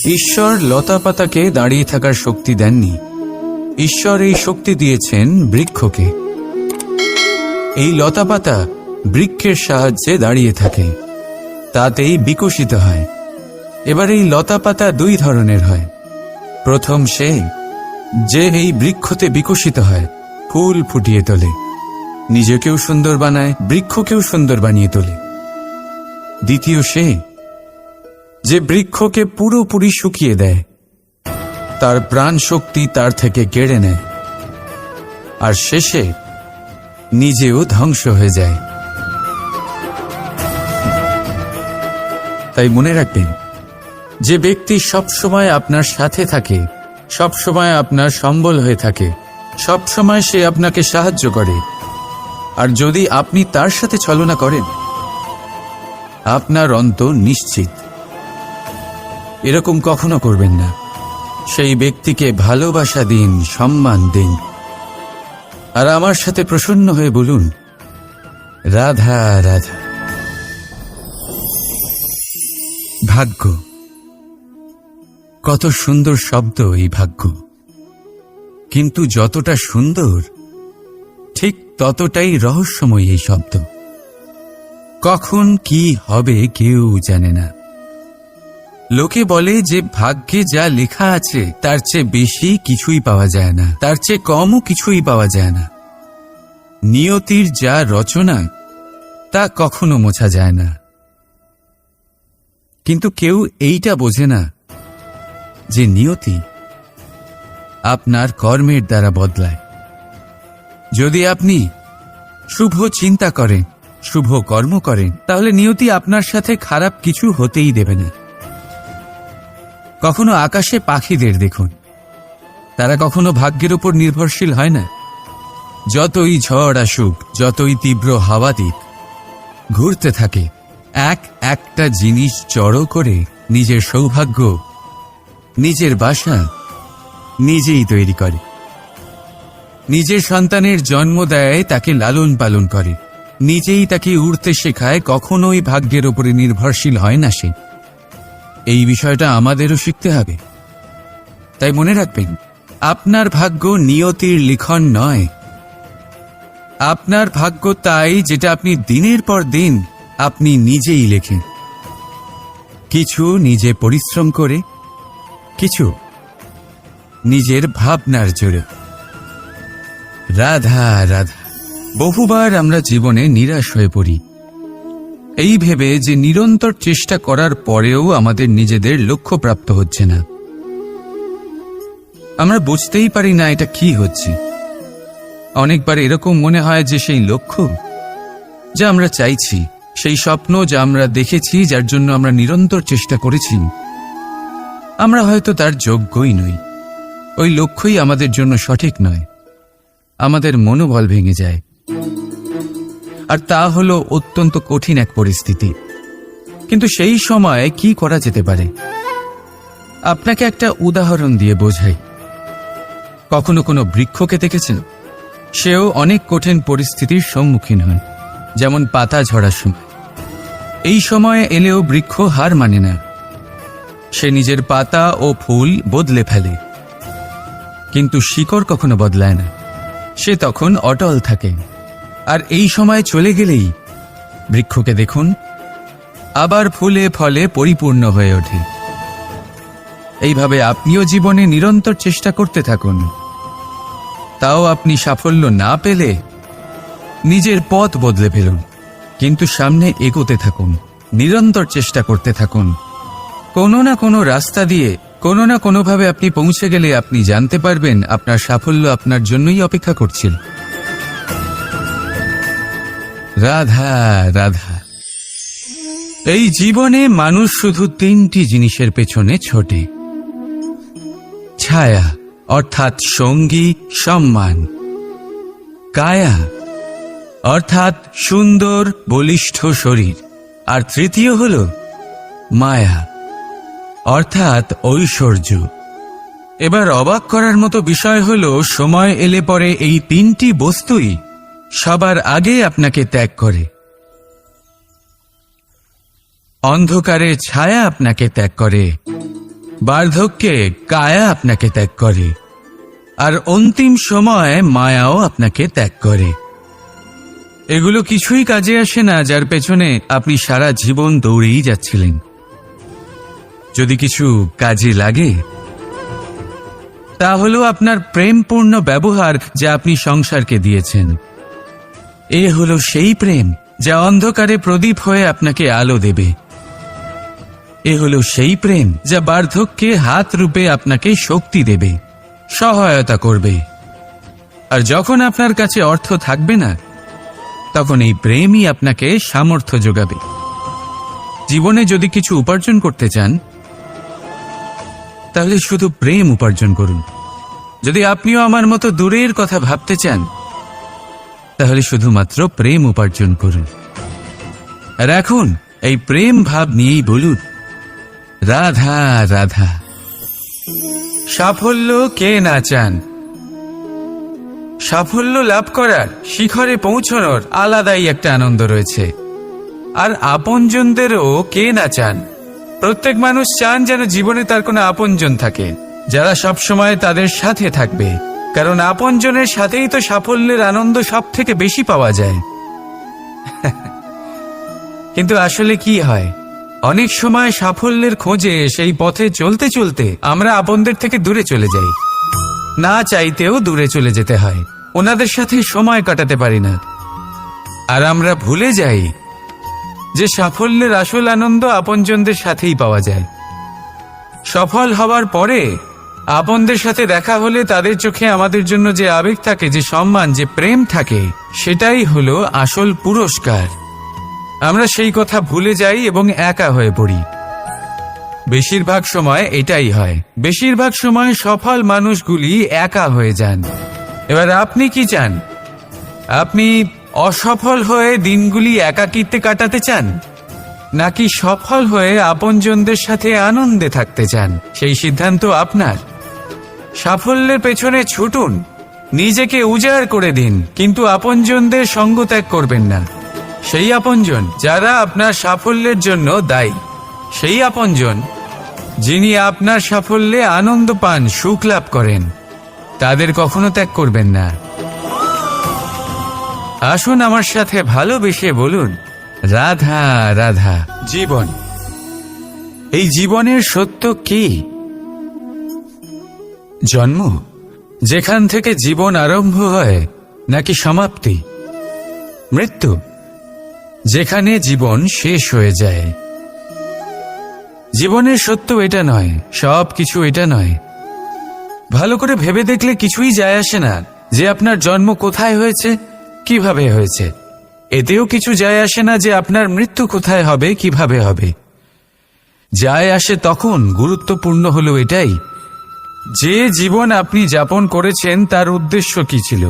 ঈশ্বর লতাপাতাকে দাঁড়িয়ে থাকার শক্তি দেননি। ঈশ্বর এই শক্তি দিয়েছেন বৃক্ষকে। এই লতাপাতা বৃক্ষের সাহায্যে দাঁড়িয়ে থাকে, তাতেই বিকশিত হয়। এবার এই লতাপাতা দুই ধরনের হয়। প্রথম সে যে এই বৃক্ষতে বিকশিত হয়, ফুল ফুটিয়ে তোলে, নিজেকেও সুন্দর বানায়, বৃক্ষকেও সুন্দর বানিয়ে তোলে। দ্বিতীয় সে যে বৃক্ষকে পুরোপুরি শুকিয়ে দেয়, তার প্রাণ শক্তি তার থেকে কেড়ে নেয়, আর শেষে নিজেও ধ্বংস হয়ে যায়। তাই মনে রাখবেন, যে ব্যক্তি সবসময় আপনার সাথে থাকে, সবসময় আপনার সম্বল হয়ে থাকে, সবসময় সে আপনাকে সাহায্য করে, আর যদি আপনি তার সাথে ছলনা করেন, আপনার অন্ত নিশ্চিত। এরকম কখনো করবেন না। সেই ব্যক্তিকে ভালোবাসা দিন, সম্মান দিন, আর আমার সাথে প্রসন্ন হয়ে বলুন, রাধা রাধা। ভাগ্য, কত সুন্দর শব্দ এই ভাগ্য, কিন্তু যতটা সুন্দর ঠিক ততটাই রহস্যময় এই শব্দ। কখন কি হবে কেউ জানে না। লোকে বলে যে ভাগ্যে যা লেখা আছে তার চেয়ে বেশি কিছুই পাওয়া যায় না, তার চেয়ে কমও কিছুই পাওয়া যায় না। নিয়তির যা রচনা তা কখনো মোছা যায় না। কিন্তু কেউ এইটা বোঝে না যে নিয়তি আপনার কর্মের দ্বারা বদলায়। যদি আপনি শুভ চিন্তা করেন, শুভ কর্ম করেন, তাহলে নিয়তি আপনার সাথে খারাপ কিছু হতেই দেবে না। কখনো আকাশে পাখিদের দেখুন, তারা কখনো ভাগ্যের উপর নির্ভরশীল হয় না। যতই ঝড় আসুক, যতই তীব্র হাওয়া দিক, ঘুরতে থাকে, একটা জিনিস জড়ো করে নিজের সৌভাগ্য, নিজের বাসা নিজেই তৈরি করে। নিজের সন্তানের জন্ম দেয়, তাকে লালন পালন করে, নিজেই তাকে উড়তে শেখায়, কখনোই ভাগ্যের উপরে নির্ভরশীল হয় না সে। এই বিষয়টা আমাদেরও শিখতে হবে। তাই মনে রাখবেন, আপনার ভাগ্য নিয়তির লিখন নয়। আপনার ভাগ্য তাই যেটা আপনি দিনের পর দিন আপনি নিজেই লেখেন। কিছু নিজে পরিশ্রম করে, কিছু নিজের ভাবনার জোরে। রাধা রাধা। বহুবার আমরা জীবনে নিরাশ হয়ে পড়ি, এই ভেবে যে নিরন্তর চেষ্টা করার পরেও আমাদের নিজেদের লক্ষ্য প্রাপ্ত হচ্ছে না। আমরা বুঝতেই পারি না এটা কি হচ্ছে। অনেকবার এরকম মনে হয় যে সেই লক্ষ্য যা আমরা চাইছি, সেই স্বপ্ন যা আমরা দেখেছি, যার জন্য আমরা নিরন্তর চেষ্টা করেছি, আমরা হয়তো তার যোগ্যই নই। ওই লক্ষ্যই আমাদের জন্য সঠিক নয়। আমাদের মনোবল ভেঙে যায়, আর তা হলো অত্যন্ত কঠিন এক পরিস্থিতি। কিন্তু সেই সময় কি করা যেতে পারে? আপনাকে একটা উদাহরণ দিয়ে বোঝাই। কখনো কোনো বৃক্ষকে দেখেছেন? সেও অনেক কঠিন পরিস্থিতির সম্মুখীন হয়, যেমন পাতা ঝরার সময়। এই সময় এলেও বৃক্ষ হার মানে না। সে নিজের পাতা ও ফুল বদলে ফেলে, কিন্তু শিকড় কখনো বদলায় না। সে তখন অটল থাকে। আর এই সময় চলে গেলেই বৃক্ষকে দেখুন, আবার ফুলে ফলে পরিপূর্ণ হয়ে ওঠে। এইভাবে আপনিও জীবনে নিরন্তর চেষ্টা করতে থাকুন। তাও আপনি সাফল্য না পেলে নিজের পথ বদলে ফেলুন, কিন্তু সামনে এগোতে থাকুন, নিরন্তর চেষ্টা করতে থাকুন। কোনো না কোনো রাস্তা দিয়ে, কোনো না কোনোভাবে আপনি পৌঁছে গেলে আপনি জানতে পারবেন আপনার সাফল্য আপনার জন্যই অপেক্ষা করছিল। রাধা রাধা। এই জীবনে মানুষ শুধু তিনটি জিনিসের পেছনে ছোটে: ছায়া অর্থাৎ সঙ্গী, সম্মান; কায়া অর্থাৎ সুন্দর বলিষ্ঠ শরীর; আর তৃতীয় হল মায়া অর্থাৎ ঐশ্বর্য। এবার অবাক করার মতো বিষয় হল, সময় এলে পরে এই তিনটি বস্তুই সবার আগে আপনাকে ত্যাগ করে। অন্ধকারে ছায়া আপনাকে ত্যাগ করে, বার্ধক্যে কায়া আপনাকে ত্যাগ করে, আর অন্তিম সময়ে মায়াও আপনাকে ত্যাগ করে। এগুলো কিছুই কাজে আসে না যার পেছনে আপনি সারা জীবন দৌড়েই যাচ্ছিলেন। যদি কিছু কাজে লাগে তা হলো আপনার প্রেমপূর্ণ ব্যবহার যা আপনি সংসারকে দিয়েছেন। এ হলো সেই প্রেম যা অন্ধকারে প্রদীপ হয়ে আপনাকে আলো দেবে। এ হলো সেই প্রেম যা বার্ধক্যে হাত রূপে আপনাকে শক্তি দেবে, সহায়তা করবে। আর যখন আপনার কাছে অর্থ থাকবে না, তখন এই প্রেমই আপনাকে সামর্থ্য যোগাবে। জীবনে যদি কিছু উপার্জন করতে চান, তাহলে শুধু প্রেম উপার্জন করুন। যদি আপনিও আমার মতো দূরের কথা ভাবতে চান, তাহলে শুধুমাত্র প্রেম উপার্জন করুন। আর এখন এই প্রেম ভাব নিয়েই বলুন, রাধা রাধা। সাফল্য কে না চান? সাফল্য লাভ করার, শিখরে পৌঁছানোর আলাদাই একটা আনন্দ রয়েছে। আর আপনজনদেরও কে না চান? প্রত্যেক মানুষ চান যেন জীবনে তার কোনো আপনজন থাকে, যারা সবসময় তাদের সাথে থাকবে। কারণ আপনজনের সাথেই তো সাফল্যের আনন্দ সব থেকে বেশি পাওয়া যায়। কিন্তু আসলে কি হয়, অনেক সময় সাফল্যের খোঁজে সেই পথে চলতে চলতে আমরা আপনদের থেকে দূরে চলে যাই। না চাইতেও দূরে চলে যেতে হয়, ওনাদের সাথে সময় কাটাতে পারি না। আর আমরা ভুলে যাই যে সাফল্যের আসল আনন্দ আপনজনদের সাথেই পাওয়া যায়। সফল হওয়ার পরে আপনদের সাথে দেখা হলে তাদের চোখে আমাদের জন্য যে আবেগ থাকে, যে সম্মান, যে প্রেম থাকে, সেটাই হলো আসল পুরস্কার। আমরা সেই কথা ভুলে যাই এবং একা হয়ে পড়ি। বেশিরভাগ সময় এটাই হয়। বেশিরভাগ সময় সফল মানুষগুলি একা হয়ে যান। এবার আপনি কি চান? আপনি অসফল হয়ে দিনগুলি একাকিত্বে কাটাতে চান, নাকি সফল হয়ে আপনজনদের সাথে আনন্দে থাকতে চান? সেই সিদ্ধান্ত আপনার। সাফল্যের পেছনে ছুটুন, নিজেকে উজাড় করে দিন, কিন্তু আপনজনদের সঙ্গ ত্যাগ করবেন না। সেই আপনজন যারা আপনার সাফল্যের জন্য দায়ী, সেই আপনজন যিনি আপনার সাফল্যে আনন্দ পান, সুখ লাভ করেন, তাদের কখনো ত্যাগ করবেন না। আসুন আমার সাথে ভালোবেসে বলুন, রাধা রাধা। জীবন, এই জীবনের সত্য কি? জন্ম, যেখান থেকে জীবন আরম্ভ হয়, নাকি সমাপ্তি? মৃত্যু, যেখানে জীবন শেষ হয়ে যায়। জীবনের সত্য এটা নয়, সব কিছু এটা নয়। ভালো করে ভেবে দেখলে কিছুই যায় আসে না যে আপনার জন্ম কোথায় হয়েছে, কিভাবে হয়েছে। এতেও কিছু যায় আসে না যে আপনার মৃত্যু কোথায় হবে, কিভাবে হবে। যায় আসে তখন, গুরুত্বপূর্ণ হলো এটাই যে জীবন আপনি যাপন করেছেন তার উদ্দেশ্য কি ছিল,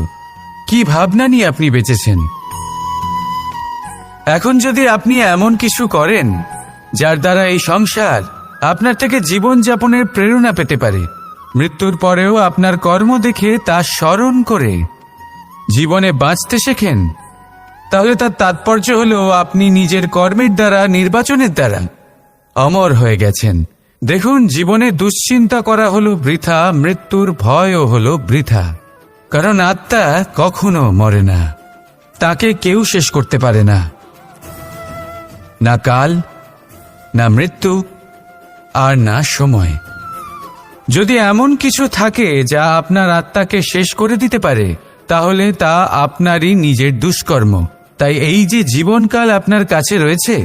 কি ভাবনা নিয়ে আপনি বেঁচেছেন। এখন যদি আপনি এমন কিছু করেন যার দ্বারা এই সংসার আপনার থেকে জীবন যাপনের প্রেরণা পেতে পারে, মৃত্যুর পরেও আপনার কর্ম দেখে তা স্মরণ করে জীবনে বাঁচতে শেখেন, তাহলে তার তাৎপর্য হলো আপনি নিজের কর্মের দ্বারা, নির্বাচনের দ্বারা অমর হয়ে গেছেন। দেখুন, জীবনে দুশ্চিন্তা করা হলো বৃথা, মৃত্যুর ভয়ও হলো বৃথা। কারণ আত্মা কখনো মরে না, তাকে কেউ শেষ করতে পারে না। না কাল, না মৃত্যু, আর না সময়। যদি এমন কিছু থাকে যা আপনার আত্মাকে শেষ করে দিতে পারে, তাহলে তা আপনারই নিজের দুষ্কর্ম। তাই এই যে জীবনকাল আপনার কাছে রয়েছে,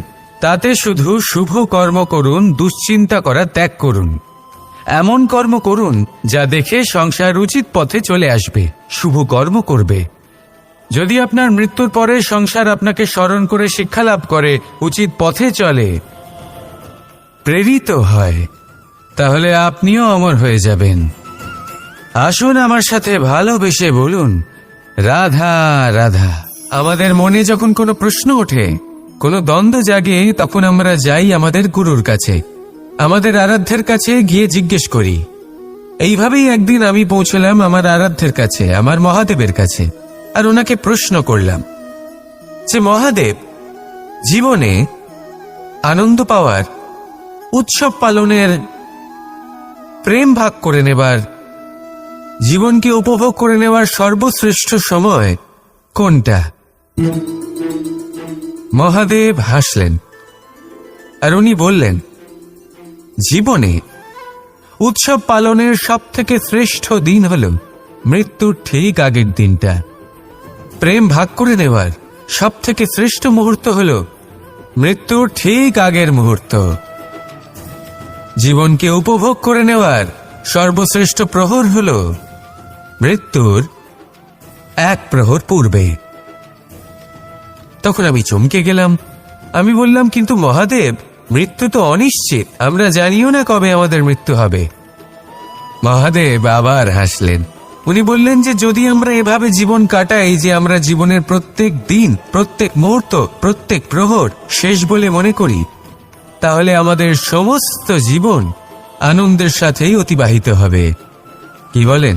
তাতে শুধু শুভ কর্ম করুন, দুশ্চিন্তা করা ত্যাগ করুন। এমন কর্ম করুন যা দেখে সংসার উচিত পথে চলে আসবে, শুভ কর্ম করবে। যদি আপনার মৃত্যুর পরে সংসার আপনাকে স্মরণ করে শিক্ষা লাভ করে, উচিত পথে চলে, প্রেরিত হয়, তাহলে আপনিও অমর হয়ে যাবেন। আসুন আমার সাথে ভালোবেসে বলুন, রাধা রাধা। আমাদের মনে যখন কোনো প্রশ্ন ওঠে, কোনো দ্বন্দ্ব জাগে, তখন আমরা যাই আমাদের গুরুর কাছে, আমাদের আরাধ্যের কাছে গিয়ে জিজ্ঞেস করি। এইভাবেই একদিন আমি পৌঁছলাম আমার আরাধ্যের কাছে, আমার মহাদেবের কাছে, আর ওনাকে প্রশ্ন করলাম যে, মহাদেব, জীবনে আনন্দ পাওয়ার, উৎসব পালনের প্রেম ভাগ করে নেবার, জীবনকে উপভোগ করে নেওয়ার সর্বশ্রেষ্ঠ সময় কোনটা? মহাদেব হাসলেন আর উনি বললেন, জীবনে উৎসব পালনের সবথেকে শ্রেষ্ঠ দিন হল মৃত্যুর ঠিক আগের দিনটা। প্রেম ভাগ করে নেওয়ার সবথেকে শ্রেষ্ঠ মুহূর্ত হল মৃত্যুর ঠিক আগের মুহূর্ত। জীবনকে উপভোগ করে নেওয়ার সর্বশ্রেষ্ঠ প্রহর হল মৃত্যুর এক প্রহর পূর্বে। তখন আমি চমকে গেলাম। আমি বললাম, কিন্তু মহাদেব, মৃত্যু তো অনিশ্চিত, আমরা জানিও না কবে আমাদের মৃত্যু হবে। মহাদেব আবার হাসলেন। উনি বললেন যে যদি আমরা এভাবে জীবন কাটাই যে আমরা জীবনের প্রত্যেক দিন, প্রত্যেক মুহূর্ত, প্রত্যেক প্রহর শেষ বলে মনে করি, তাহলে আমাদের সমস্ত জীবন আনন্দের সাথেই অতিবাহিত হবে। কি বলেন?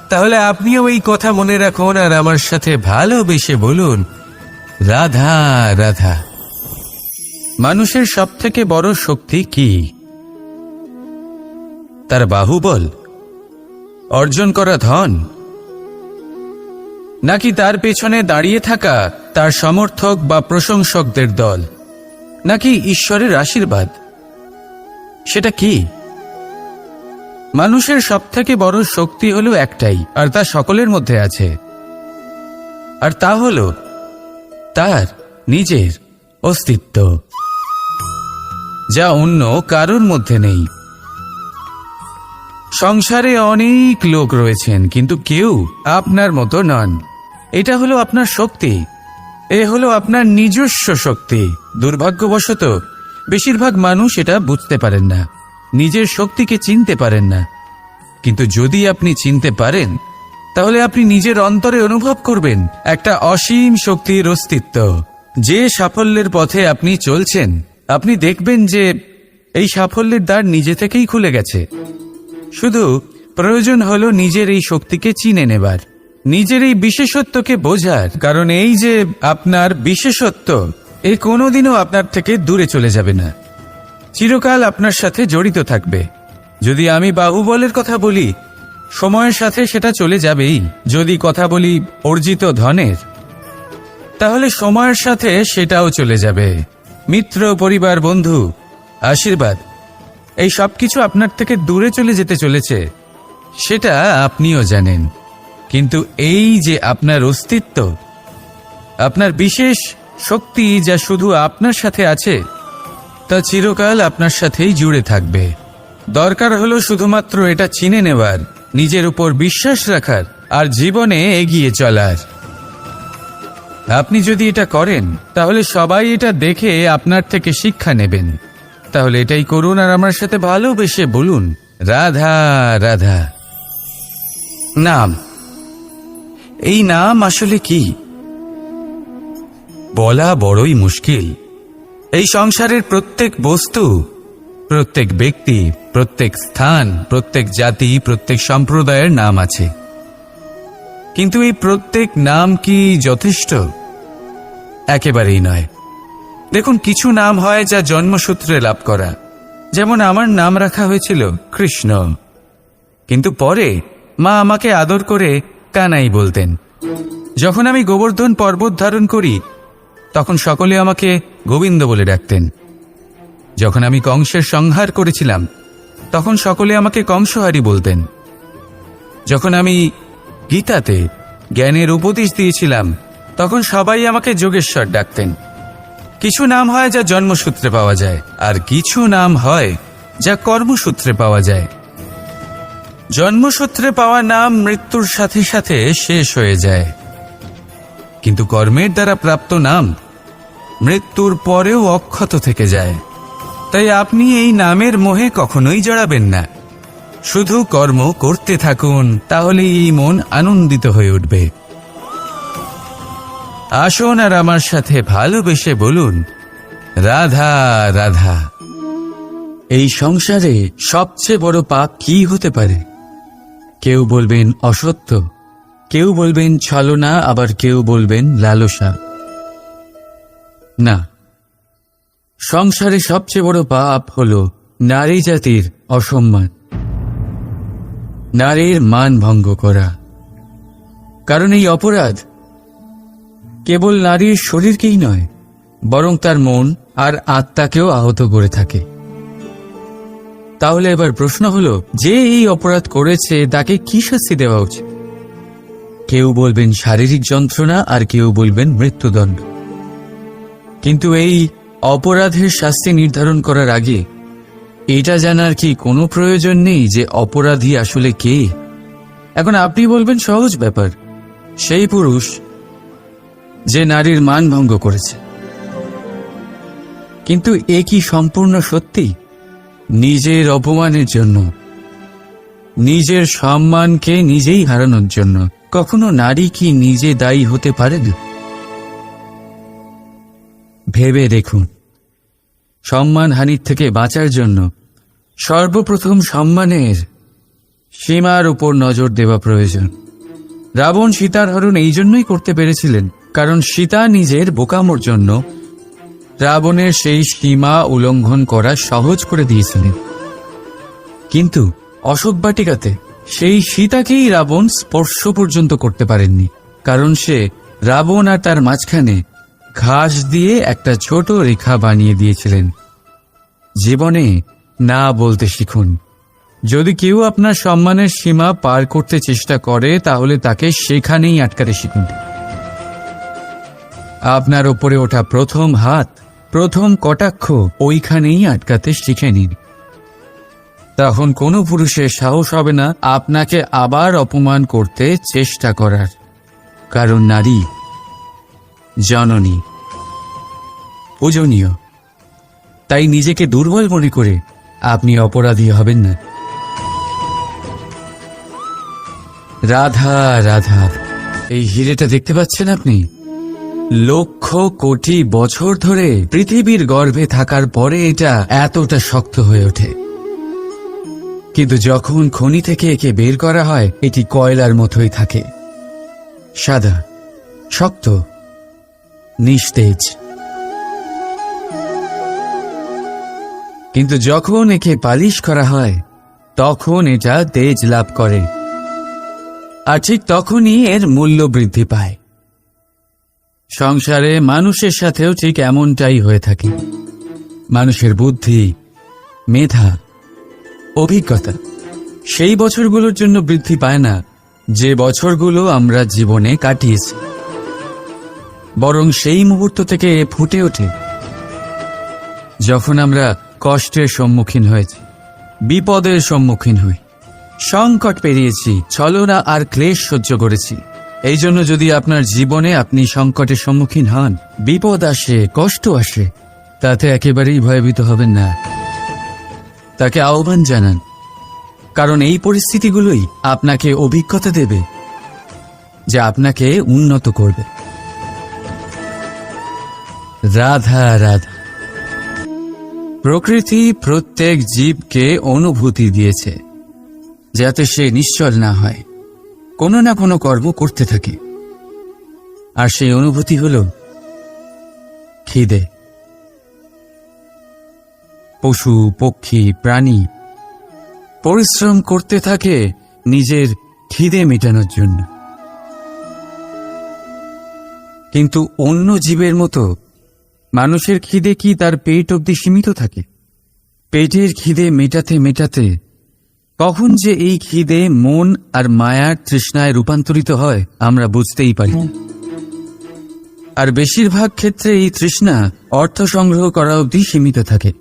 তাহলে আপনিও এই কথা মনে রাখুন আর আমার সাথে ভালোবেসে বলুন, রাধা রাধা। মানুষের সবথেকে বড় শক্তি কি? তার বাহুবল, অর্জন করা ধন, নাকি তার পেছনে দাঁড়িয়ে থাকা তার সমর্থক বা প্রশংসকদের দল, নাকি ঈশ্বরের আশীর্বাদ? সেটা কি? মানুষের সবথেকে বড় শক্তি হলো একটাই, আর তা সকলের মধ্যে আছে, আর তা হলো তার নিজের অস্তিত্ব, যা অন্য কারোর মধ্যে নেই। সংসারে অনেক লোক রয়েছেন, কিন্তু কেউ আপনার মতো নন। এটা হলো আপনার শক্তি, এ হলো আপনার নিজস্ব শক্তি। দুর্ভাগ্যবশত বেশিরভাগ মানুষ এটা বুঝতে পারেন না, নিজের শক্তিকে চিনতে পারেন না। কিন্তু যদি আপনি চিনতে পারেন, তাহলে আপনি নিজের অন্তরে অনুভব করবেন একটা অসীম শক্তির অস্তিত্ব। যে সাফল্যের পথে আপনি চলছেন, আপনি দেখবেন যে এই সাফল্যের দ্বার নিজে থেকেই খুলে গেছে। শুধু প্রয়োজন হলো নিজের এই শক্তিকে চিনে নেবার, নিজের এই বিশেষত্বকে বোঝার। কারণ এই যে আপনার বিশেষত্ব, এ কোনোদিনও আপনার থেকে দূরে চলে যাবে না, চিরকাল আপনার সাথে জড়িত থাকবে। যদি আমি বাহুবলের কথা বলি, সময়ের সাথে সেটা চলে যাবেই। যদি কথা বলি অর্জিত ধনের, তাহলে সময়ের সাথে সেটাও চলে যাবে। মিত্র, পরিবার, বন্ধু, আশীর্বাদ, এই সব কিছু আপনার থেকে দূরে চলে যেতে চলেছে, সেটা আপনিও জানেন। কিন্তু এই যে আপনার অস্তিত্ব, আপনার বিশেষ শক্তি যা শুধু আপনার সাথে আছে, তা চিরকাল আপনার সাথেই জুড়ে থাকবে। দরকার হলো শুধুমাত্র এটা চিনে নেওয়ার, নিজের উপর বিশ্বাস রাখার, আর জীবনে এগিয়ে চলার। আপনি যদি এটা করেন, তাহলে সবাই এটা দেখে আপনার থেকে শিক্ষা নেবেন। তাহলে এটাই করুন আর আমার সাথে ভালোবেসে বলুন, রাধা রাধা। নাম, এই নাম আসলে কি বলা বড়ই মুশকিল। এই সংসারের প্রত্যেক বস্তু, প্রত্যেক ব্যক্তি, প্রত্যেক স্থান, প্রত্যেক জাতি, প্রত্যেক সম্প্রদায়ের নাম আছে। কিন্তু এই প্রত্যেক নাম কি যথেষ্ট? একেবারেই নয়। দেখুন, কিছু নাম হয় যা জন্মসূত্রে লাভ করা। যেমন আমার নাম রাখা হয়েছিল কৃষ্ণ, কিন্তু পরে মা আমাকে আদর করে কানাই বলতেন। যখন আমি গোবর্ধন পর্বত ধারণ করি, তখন সকলে আমাকে গোবিন্দ বলে ডাকতেন। যখন আমি কংসের সংহার করেছিলাম, তখন সকলে আমাকে কংসহারি বলতেন। যখন আমি গীতাতে জ্ঞানের উপদেশ দিয়েছিলাম, তখন সবাই আমাকে যোগেশ্বর ডাকতেন। কিছু নাম হয় যা জন্মসূত্রে পাওয়া যায়, আর কিছু নাম হয় যা কর্মসূত্রে পাওয়া যায়। জন্মসূত্রে পাওয়া নাম মৃত্যুর সাথে সাথে শেষ হয়ে যায়, কিন্তু কর্মের দ্বারা প্রাপ্ত নাম মৃত্যুর পরেও অক্ষত থেকে যায়। তাই আপনি এই নামের মোহে কখনোই জড়াবেন না। শুধু কর্ম করতে থাকুন, তাহলে এই মন আনন্দিত হয়ে উঠবে। আসুন আর আমার সাথে ভালোবেসে বলুন, রাধা রাধা। এই সংসারে সবচেয়ে বড় পাপ কি হতে পারে? কেউ বলবেন অসত্য, কেউ বলবেন ছলনা, আবার কেউ বলবেন লালসা। না, সংসারে সবচেয়ে বড় পাপ হল নারী জাতির অসম্মান। নারীর মান ভঙ্গ করা। কারণ এই অপরাধ কেবল নারীর শরীরকেই নয়, বরং তার মন আর আত্মাকেও আহত করে থাকে। তাহলে এবার প্রশ্ন হলো, যে এই অপরাধ করেছে তাকে কি শাস্তি দেওয়া উচিত? কেউ বলবেন শারীরিক যন্ত্রণা, আর কেউ বলবেন মৃত্যুদণ্ড। কিন্তু এই অপরাধের শাস্তি নির্ধারণ করার আগে এটা জানার কি কোনো প্রয়োজন নেই যে অপরাধী আসলে কে? এখন আপনি বলবেন সহজ ব্যাপার, সেই পুরুষ যে নারীর মান ভঙ্গ করেছে। কিন্তু এ কি সম্পূর্ণ সত্যি? নিজের অপমানের জন্য, নিজের সম্মানকে নিজেই হারানোর জন্য কখনো নারী কি নিজে দায়ী হতে পারে না? ভেবে দেখুন, সম্মানহানির থেকে বাঁচার জন্য সর্বপ্রথম সম্মানের সীমার উপর নজর দেওয়া প্রয়োজন। রাবণ সীতার হরণ এই জন্যই করতে পেরেছিলেন কারণ সীতা নিজের বোকামোর জন্য রাবণের সেই সীমা উল্লঙ্ঘন করা সহজ করে দিয়েছিলেন। কিন্তু অশোক বাটিকাতে সেই সীতাকেই রাবণ স্পর্শ পর্যন্ত করতে পারেননি, কারণ সে রাবণ আর তার মাঝখানে ঘাস দিয়ে একটা ছোট রেখা বানিয়ে দিয়েছিলেন। জীবনে না বলতে শিখুন। যদি কেউ আপনার সম্মানের সীমা পার করতে চেষ্টা করে তাহলে তাকে সেখানেই আটকাতে শিখুন। আপনার ওপরে ওঠা প্রথম হাত, প্রথম কটাক্ষ ওইখানেই আটকাতে শিখে নিন। তখন কোনো পুরুষের সাহস হবে না আপনাকে আবার অপমান করতে চেষ্টা করার, কারণ নারী জননী, পূজনীয়। তাই নিজেকে দুর্বল মনে করে আপনি অপরাধী হবেন না। রাধা রাধা, এই হিরেটা দেখতে পাচ্ছেন আপনি? লক্ষ কোটি বছর ধরে পৃথিবীর গর্ভে থাকার পরে এটা এতটা শক্ত হয়ে ওঠে। কিন্তু যখন খনি থেকে একে বের করা হয় এটি কয়লার মতোই থাকে, সাদা, শক্ত, নিস্তেজ। কিন্তু যখন একে পালিশ করা হয় তখন এটা তেজ লাভ করে, আর ঠিক তখনই এর মূল্য বৃদ্ধি পায়। সংসারে মানুষের সাথেও ঠিক এমনটাই হয়ে থাকে। মানুষের বুদ্ধি, মেধা, অভিজ্ঞতা সেই বছরগুলোর জন্য বৃদ্ধি পায় না যে বছরগুলো আমরা জীবনে কাটিয়েছি, বরং সেই মুহূর্ত থেকে ফুটে ওঠে যখন আমরা কষ্টের সম্মুখীন হয়েছি, বিপদের সম্মুখীন হই, সংকট পেরিয়েছি, ছলনা আর ক্লেশ সহ্য করেছি। এই জন্য যদি আপনার জীবনে আপনি সংকটের সম্মুখীন হন, বিপদ আসে, কষ্ট আসে, তাতে একেবারেই ভয়ভীত হবেন না। তাকে আহ্বান জানান, কারণ এই পরিস্থিতিগুলোই আপনাকে অভিজ্ঞতা দেবে যা আপনাকে উন্নত করবে। রাধা রাধা। প্রকৃতি প্রত্যেক জীবকে অনুভূতি দিয়েছে যাতে সে নিশ্চল না হয়, কোনো না কোনো কর্ম করতে থাকে। আর সেই অনুভূতি হল খিদে। পশু, পক্ষী, প্রাণী পরিশ্রম করতে থাকে নিজের খিদে মেটানোর জন্য। কিন্তু অন্য জীবের মতো মানুষের খিদে কি তার পেট অবধি সীমিত থাকে? পেটের খিদে মেটাতে মেটাতে কখন যে এই খিদে মন আর মায়ার তৃষ্ণায় রূপান্তরিত হয় আমরা বুঝতেই পারি না। আর বেশিরভাগ ক্ষেত্রে এই তৃষ্ণা অর্থ সংগ্রহ করা অবধি সীমিত থাকে।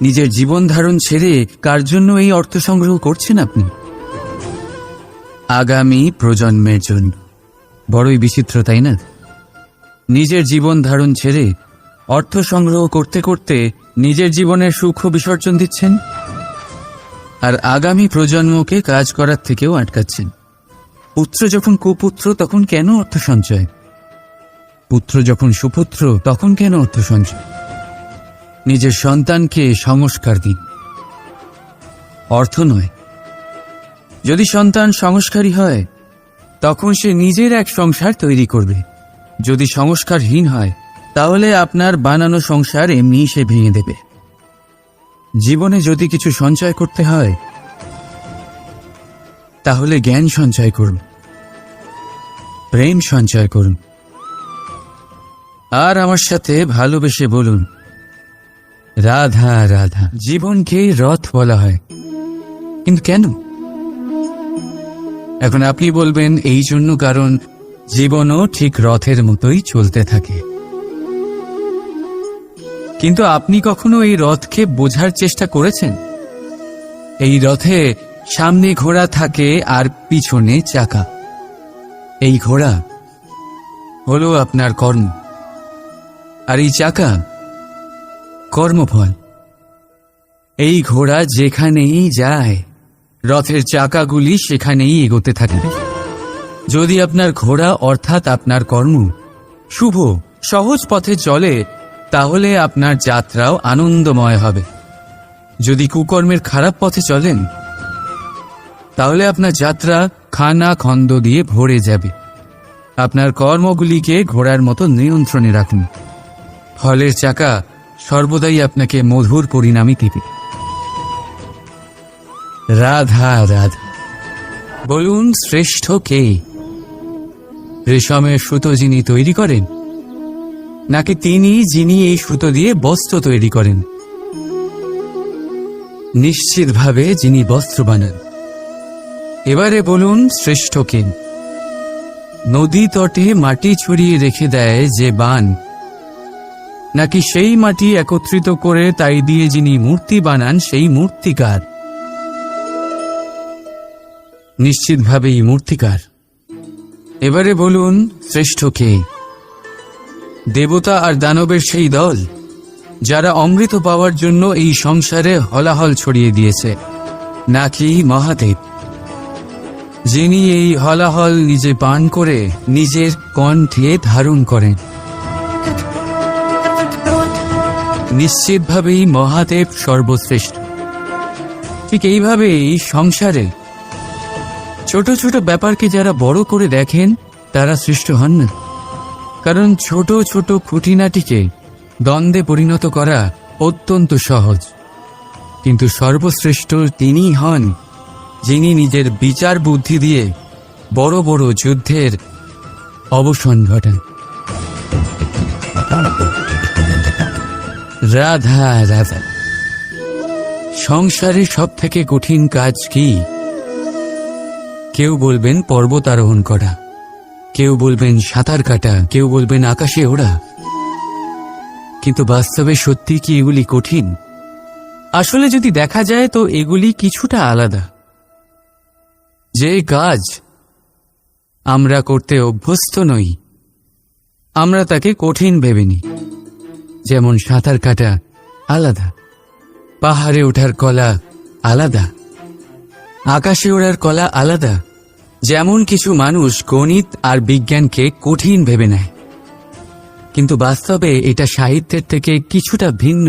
নিজের জীবন ধারণ ছেড়ে কার জন্য এই অর্থ সংগ্রহ করছেন আপনি? আগামী প্রজন্মের জন্য। বড়ই বিচিত্র, তাই না? নিজের জীবন ধারণ ছেড়ে অর্থ সংগ্রহ করতে করতে নিজের জীবনের সুখ বিসর্জন দিচ্ছেন, আর আগামী প্রজন্মকে কাজ করার থেকেও আটকাচ্ছেন। পুত্র যখন কুপুত্র তখন কেন অর্থ সঞ্চয়? পুত্র যখন সুপুত্র তখন কেন অর্থ সঞ্চয়? নিজের সন্তানকে সংস্কার দিন, অর্থ নয়। যদি সন্তান সংস্কারী হয় তখন সে নিজের এক সংসার তৈরি করবে। যদি সংস্কারহীন হয় তাহলে আপনার বানানো সংসার এমনি সে ভেঙে দেবে। জীবনে যদি কিছু সঞ্চয় করতে হয় তাহলে জ্ঞান সঞ্চয় করুন, প্রেম সঞ্চয় করুন, আর আমার সাথে ভালোবেসে বলুন রাধা রাধা। জীবনকেই রথ বলা হয়, কিন্তু কেন? এখন আপনি বলবেন এই জন্য কারণ জীবনও ঠিক রথের মতোই চলতে থাকে। কিন্তু আপনি কখনো এই রথকে বোঝার চেষ্টা করেছেন? এই রথে সামনে ঘোড়া থাকে আর পিছনে চাকা। এই ঘোড়া হলো আপনার কর্ম, আর এই চাকা কর্মফল। এই ঘোড়া যেখানেই যায় রথের চাকাগুলি সেখানেই এগোতে থাকবে। যদি আপনার ঘোড়া অর্থাৎ আপনার কর্ম শুভ সহজ পথে চলে তাহলে আপনার যাত্রাও আনন্দময় হবে। যদি কুকর্মের খারাপ পথে চলেন তাহলে আপনার যাত্রা খানা খন্দ দিয়ে ভরে যাবে। আপনার কর্মগুলিকে ঘোড়ার মতো নিয়ন্ত্রণে রাখুন। ফলের চাকা সর্বদাই আপনাকে মধুর পরিণামই দিবে। রাধা রাধা। বলুন শ্রেষ্ঠ কে? রেশমের সুতো যিনি তৈরি করেন, নাকি তিনি যিনি এই সুতো দিয়ে বস্ত্র তৈরি করেন? নিশ্চিতভাবে যিনি বস্ত্র বানান। এবারে বলুন শ্রেষ্ঠ কে? নদী তটে মাটি ছড়িয়ে রেখে দেয় যে বান, নাকি সেই মাটি একত্রিত করে তাই দিয়ে যিনি মূর্তি বানান সেই মূর্তিকার? নিশ্চিতভাবেই মূর্তিকার। এবারে বলুন শ্রেষ্ঠ কে? দেবতা আর দানবের সেই দল যারা অমৃত পাওয়ার জন্য এই সংসারে হলাহল ছড়িয়ে দিয়েছে, নাকি মহাদেব যিনি এই হলাহল নিজে পান করে নিজের কণ্ঠে ধারণ করেন? নিশ্চিতভাবেই মহাদেব সর্বশ্রেষ্ঠ। ঠিক এইভাবেই সংসারে ছোট ছোট ব্যাপারকে যারা বড় করে দেখেন তারা শ্রেষ্ঠ হন না, কারণ ছোট ছোট খুঁটিনাটিকে দ্বন্দ্বে পরিণত করা অত্যন্ত সহজ। কিন্তু সর্বশ্রেষ্ঠ তিনিই হন যিনি নিজের বিচার বুদ্ধি দিয়ে বড় বড় যুদ্ধের অবসান ঘটান। রাধা রাধা। সংসারে সব থেকে কঠিন কাজ কি? কেউ বলবেন পর্বত আরোহণ করা, কেউ বলবেন সাঁতার কাটা, কেউ বলবেন আকাশে ওড়া। কিন্তু বাস্তবে সত্যি কি এগুলি কঠিন? আসলে যদি দেখা যায় তো এগুলি কিছুটা আলাদা। যে কাজ আমরা করতে অভ্যস্ত নই আমরা তাকে কঠিন ভেবে নিই। যেমন সাঁতার কাটা আলাদা, পাহাড়ে ওঠার কলা আলাদা, আকাশে ওড়ার কলা আলাদা। যেমন কিছু মানুষ গণিত আর বিজ্ঞানকে কঠিন ভেবে নেয়, কিন্তু বাস্তবে এটা সাহিত্যের থেকে কিছুটা ভিন্ন,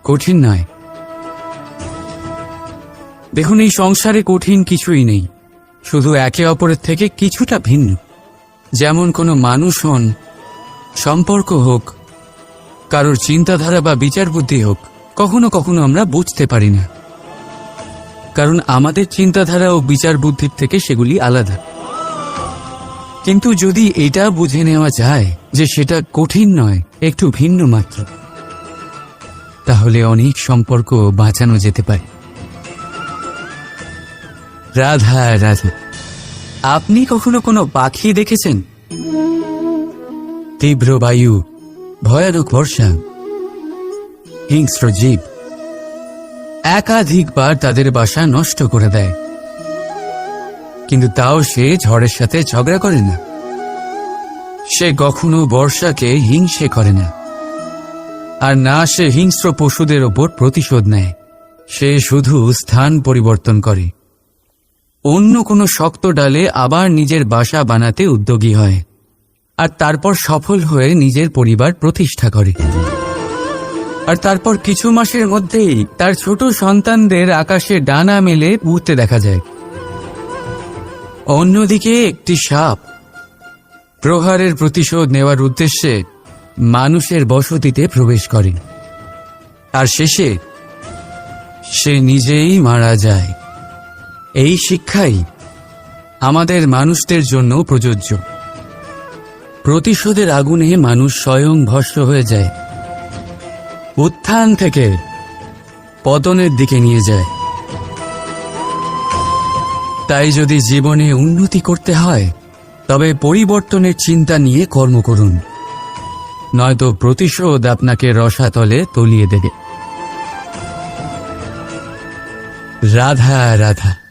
কঠিন নয়। দেখুন, এই সংসারে কঠিন কিছুই নেই, শুধু একে অপরের থেকে কিছুটা ভিন্ন। যেমন কোনো মানুষ হন, সম্পর্ক হোক, কারোর চিন্তাধারা বা বিচার বুদ্ধি হোক, কখনো কখনো আমরা বুঝতে পারি না, কারণ আমাদের চিন্তাধারা ও বিচার বুদ্ধির থেকে সেগুলি আলাদা। কিন্তু যদি এটা বুঝে নেওয়া যায় যে সেটা কঠিন নয়, একটু ভিন্ন মাত্র, তাহলে অনেক সম্পর্ক বাঁচানো যেতে পারে। রাধা রাধা। আপনি কখনো কোনো পাখি দেখেছেন? তীব্র বায়ু, ভয়ানক বর্ষা, হিংস্র জীব একাধিকবার তাদের বাসা নষ্ট করে দেয়, কিন্তু তাও সে ঝড়ের সাথে ঝগড়া করে না। সে কখনো বর্ষাকে হিংসে করে না, আর না সে হিংস্র পশুদের ওপর প্রতিশোধ নেয়। সে শুধু স্থান পরিবর্তন করে, অন্য কোনো শক্ত ডালে আবার নিজের বাসা বানাতে উদ্যোগী হয়, আর তারপর সফল হয়ে নিজের পরিবার প্রতিষ্ঠা করে। আর তারপর কিছু মাসের মধ্যেই তার ছোট সন্তানদের আকাশে ডানা মেলে উড়তে দেখা যায়। অন্যদিকে একটি সাপ প্রহারের প্রতিশোধ নেওয়ার উদ্দেশ্যে মানুষের বসতিতে প্রবেশ করে, আর শেষে সে নিজেই মারা যায়। এই শিক্ষাই আমাদের মানুষদের জন্য প্রযোজ্য। প্রতিশোধের আগুনে মানুষ স্বয়ং ভস্ম হয়ে যায়, উত্থান থেকে পতনের দিকে নিয়ে যায়। তাই যদি জীবনে উন্নতি করতে হয় তবে পরিবর্তনের চিন্তা নিয়ে কর্ম করুন, নয়তো প্রতিশোধ আপনাকে রসাতলে তলিয়ে দেবে। রাধা রাধা।